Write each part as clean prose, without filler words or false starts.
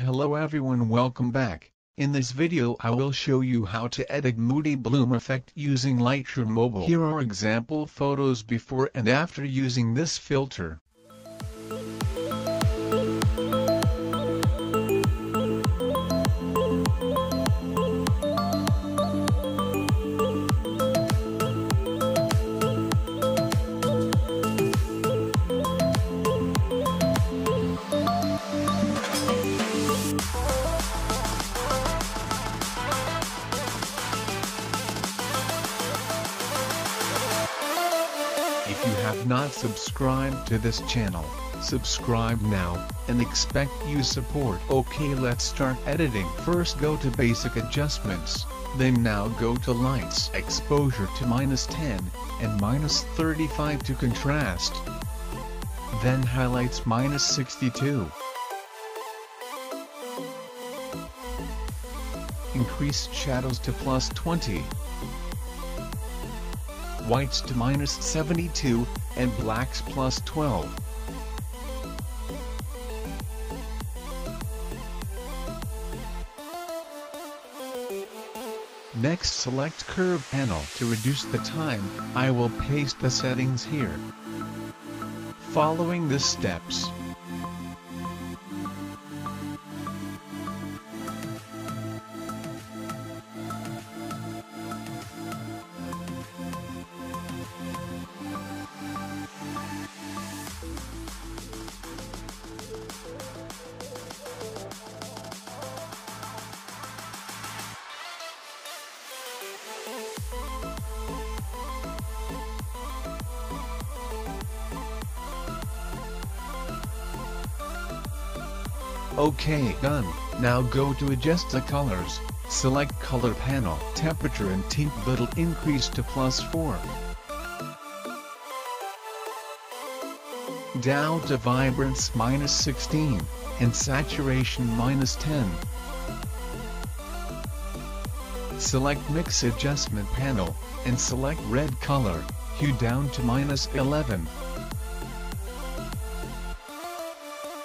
Hello everyone, welcome back. In this video I will show you how to edit Moody Bloom Effect using Lightroom Mobile. Here are example photos before and after using this filter. If you have not subscribed to this channel, subscribe now, and expect you support. Okay, let's start editing. First go to basic adjustments, then now go to lights, exposure to -10, and -35 to contrast. Then highlights -62. Increase shadows to +20. Whites to -72, and blacks +12. Next select curve panel. To reduce the time, I will paste the settings here. Following the steps. Okay, done. Now go to adjust the colors, select color panel, temperature and tint little increase to +4. Down to vibrance -16, and saturation -10. Select mix adjustment panel, and select red color, hue down to -11.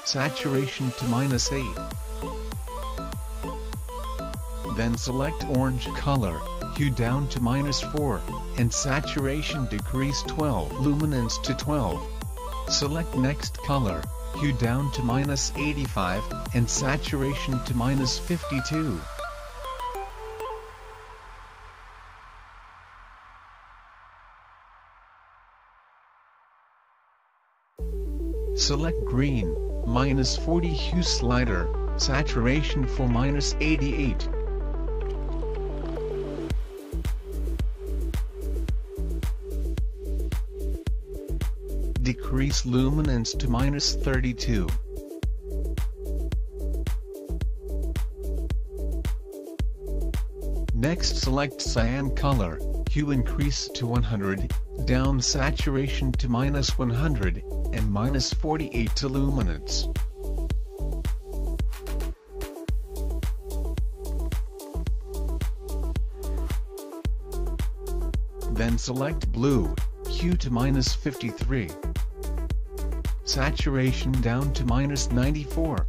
Saturation to -8. Then select orange color, hue down to -4, and saturation decrease 12. Luminance to 12. Select next color, hue down to -85, and saturation to -52. Select green, -40 hue slider, saturation for -88. Decrease luminance to -32. Next select cyan color, hue increase to 100, down saturation to -100, and -48 to luminance. Then select blue, hue to -53. Saturation down to -94.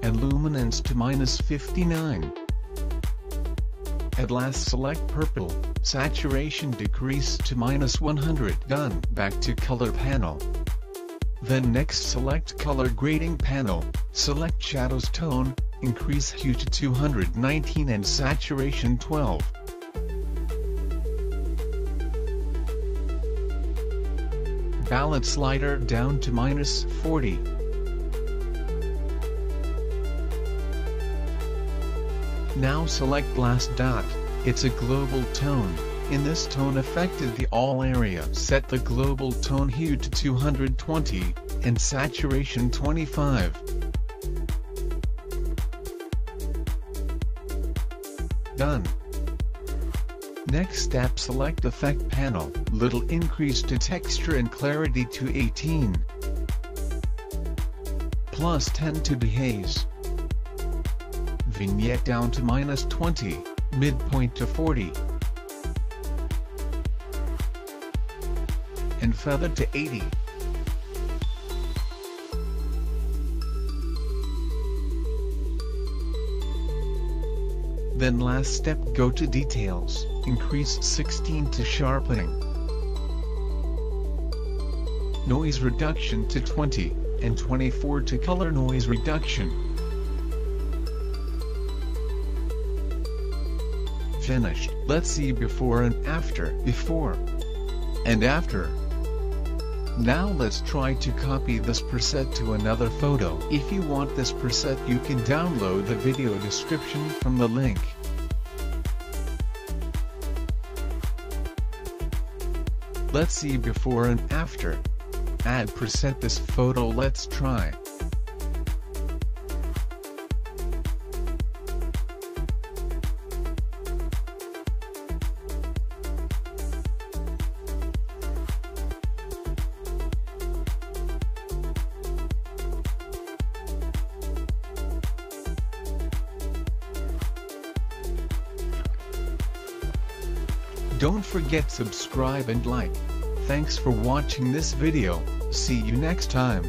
And luminance to -59. At last select purple, saturation decrease to -100. Done. Back to color panel. Then next select color grading panel, select shadows tone, increase hue to 219 and saturation 12. Balance slider down to -40. Now select last dot, it's a global tone. In this tone affected the all area. Set the global tone hue to 220, and saturation 25. Done. Next step, select effect panel, little increase to texture and clarity to 18. +10 to dehaze. Vignette down to -20, midpoint to 40. And feather to 80. Then last step, go to Details, increase 16 to Sharpening, Noise Reduction to 20, and 24 to Color Noise Reduction. Finished. Let's see before and after. Before and after. Now let's try to copy this preset to another photo. If you want this preset, you can download the video description from the link. Let's see before and after. Add preset this photo. Let's try. Don't forget subscribe and like. Thanks for watching this video. See you next time.